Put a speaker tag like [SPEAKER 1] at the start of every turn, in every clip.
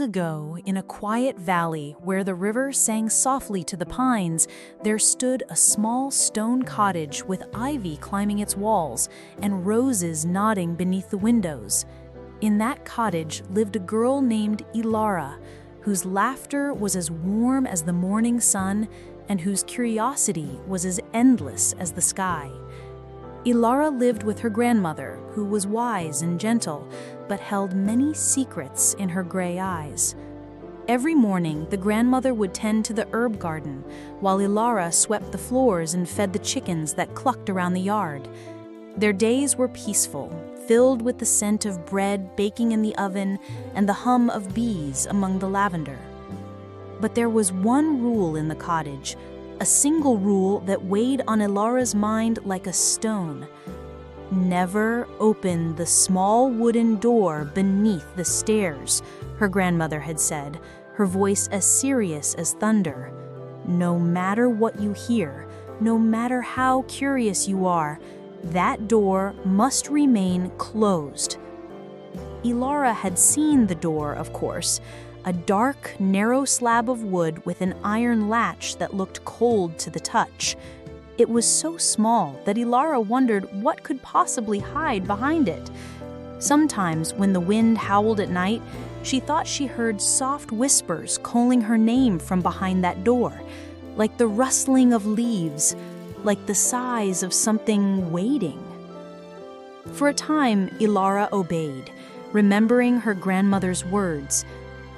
[SPEAKER 1] ago, in a quiet valley where the river sang softly to the pines, there stood a small stone cottage with ivy climbing its walls and roses nodding beneath the windows. In that cottage lived a girl named Elara, whose laughter was as warm as the morning sun and whose curiosity was as endless as the sky. Elara lived with her grandmother, who was wise and gentle, but held many secrets in her gray eyes. Every morning, the grandmother would tend to the herb garden, while Elara swept the floors and fed the chickens that clucked around the yard. Their days were peaceful, filled with the scent of bread baking in the oven and the hum of bees among the lavender. But there was one rule in the cottage, a single rule that weighed on Elara's mind like a stone. Never open the small wooden door beneath the stairs, her grandmother had said, her voice as serious as thunder. No matter what you hear, no matter how curious you are, that door must remain closed. Elara had seen the door, of course, a dark, narrow slab of wood with an iron latch that looked cold to the touch. It was so small that Elara wondered what could possibly hide behind it. Sometimes, when the wind howled at night, she thought she heard soft whispers calling her name from behind that door, like the rustling of leaves, like the sighs of something waiting. For a time, Elara obeyed, remembering her grandmother's words.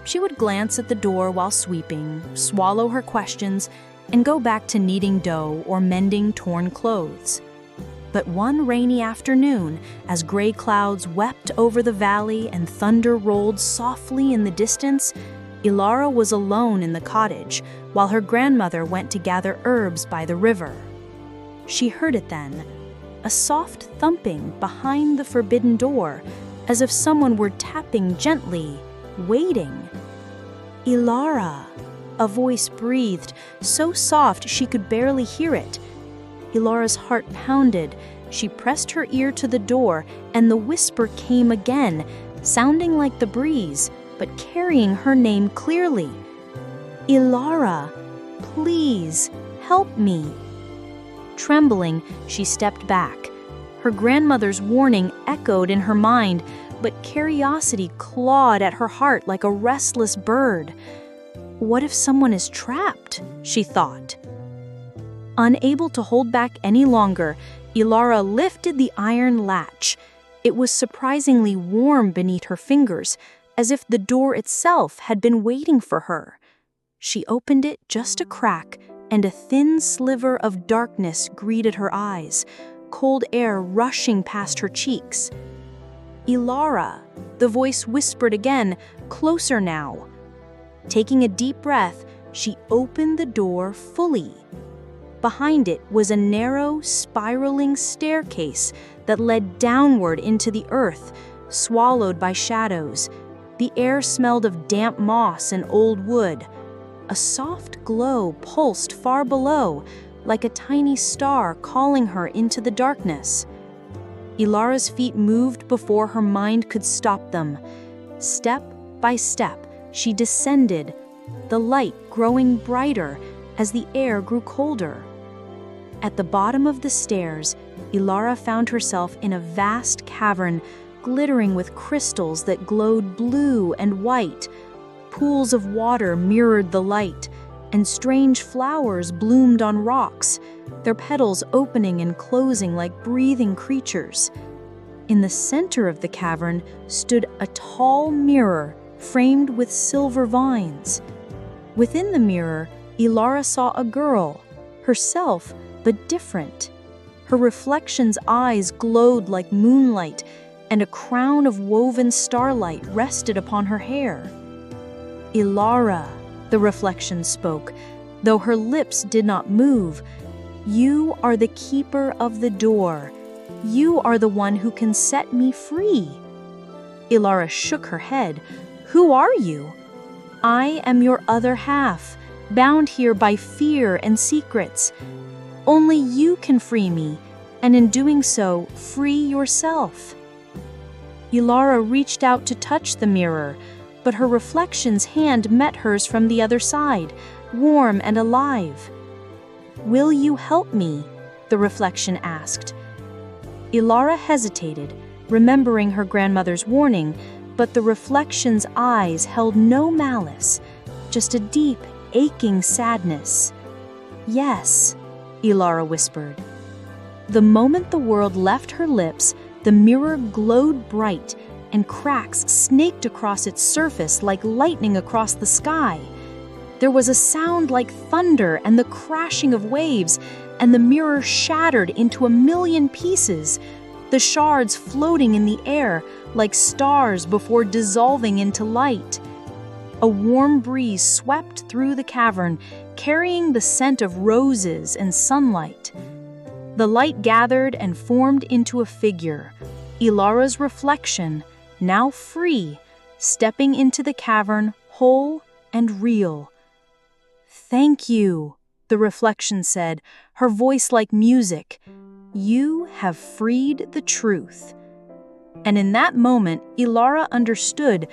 [SPEAKER 1] She would glance at the door while sweeping, swallow her questions, and go back to kneading dough or mending torn clothes. But one rainy afternoon, as gray clouds wept over the valley and thunder rolled softly in the distance, Elara was alone in the cottage while her grandmother went to gather herbs by the river. She heard it then, a soft thumping behind the forbidden door, as if someone were tapping gently, waiting. "Elara," a voice breathed, so soft she could barely hear it. Elara's heart pounded. She pressed her ear to the door, and the whisper came again, sounding like the breeze, but carrying her name clearly. "Elara, please, help me." Trembling, she stepped back. Her grandmother's warning echoed in her mind, but curiosity clawed at her heart like a restless bird. What if someone is trapped? She thought. Unable to hold back any longer, Elara lifted the iron latch. It was surprisingly warm beneath her fingers, as if the door itself had been waiting for her. She opened it just a crack, and a thin sliver of darkness greeted her eyes, cold air rushing past her cheeks. "Elara," the voice whispered again, closer now. Taking a deep breath, she opened the door fully. Behind it was a narrow, spiraling staircase that led downward into the earth, swallowed by shadows. The air smelled of damp moss and old wood. A soft glow pulsed far below, like a tiny star calling her into the darkness. Elara's feet moved before her mind could stop them. Step by step, she descended, the light growing brighter as the air grew colder. At the bottom of the stairs, Elara found herself in a vast cavern glittering with crystals that glowed blue and white. Pools of water mirrored the light, and strange flowers bloomed on rocks, their petals opening and closing like breathing creatures. In the center of the cavern stood a tall mirror framed with silver vines. Within the mirror, Elara saw a girl, herself, but different. Her reflection's eyes glowed like moonlight, and a crown of woven starlight rested upon her hair. "Elara," the reflection spoke, though her lips did not move. "You are the keeper of the door. You are the one who can set me free." Elara shook her head. "Who are you?" "I am your other half, bound here by fear and secrets. Only you can free me, and in doing so, free yourself." Elara reached out to touch the mirror, but her reflection's hand met hers from the other side, warm and alive. "Will you help me?" the reflection asked. Elara hesitated, remembering her grandmother's warning, but the reflection's eyes held no malice, just a deep, aching sadness. "Yes," Elara whispered. The moment the word left her lips, the mirror glowed bright, and cracks snaked across its surface like lightning across the sky. There was a sound like thunder and the crashing of waves, and the mirror shattered into a million pieces, the shards floating in the air like stars before dissolving into light. A warm breeze swept through the cavern, carrying the scent of roses and sunlight. The light gathered and formed into a figure, Elara's reflection, now free, stepping into the cavern whole and real. "Thank you," the reflection said, her voice like music. "You have freed the truth." And in that moment, Elara understood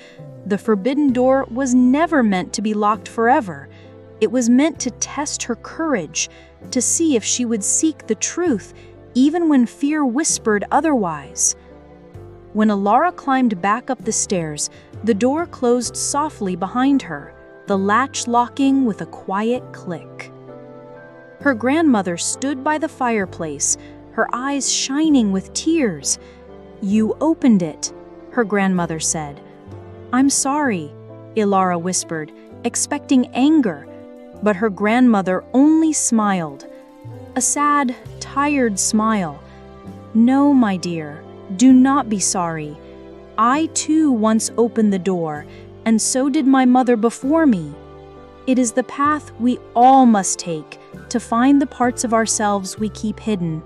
[SPEAKER 1] the forbidden door was never meant to be locked forever. It was meant to test her courage, to see if she would seek the truth, even when fear whispered otherwise. When Elara climbed back up the stairs, the door closed softly behind her, the latch locking with a quiet click. Her grandmother stood by the fireplace, her eyes shining with tears. "You opened it," her grandmother said. "I'm sorry," Elara whispered, expecting anger, but her grandmother only smiled. A sad, tired smile. "No, my dear, do not be sorry. I too once opened the door, and so did my mother before me. It is the path we all must take to find the parts of ourselves we keep hidden."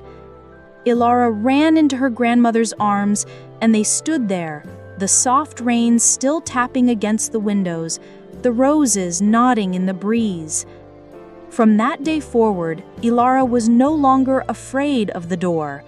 [SPEAKER 1] Elara ran into her grandmother's arms, and they stood there, the soft rain still tapping against the windows, the roses nodding in the breeze. From that day forward, Elara was no longer afraid of the door.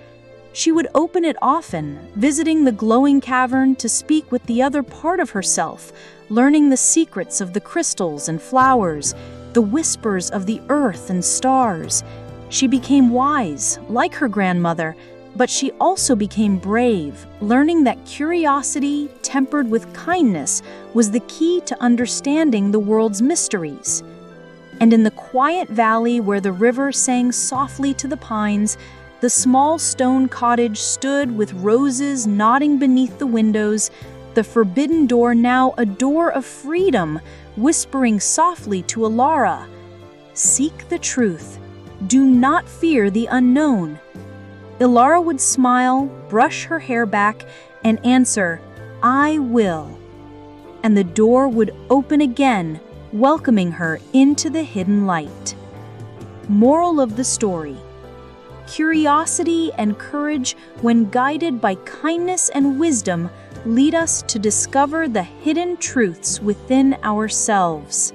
[SPEAKER 1] She would open it often, visiting the glowing cavern to speak with the other part of herself, learning the secrets of the crystals and flowers, the whispers of the earth and stars. She became wise, like her grandmother, but she also became brave, learning that curiosity, tempered with kindness, was the key to understanding the world's mysteries. And in the quiet valley where the river sang softly to the pines, the small stone cottage stood with roses nodding beneath the windows, the forbidden door now a door of freedom, whispering softly to Elara, "Seek the truth. Do not fear the unknown." Elara would smile, brush her hair back, and answer, "I will." And the door would open again, welcoming her into the hidden light. Moral of the story: curiosity and courage, when guided by kindness and wisdom, lead us to discover the hidden truths within ourselves.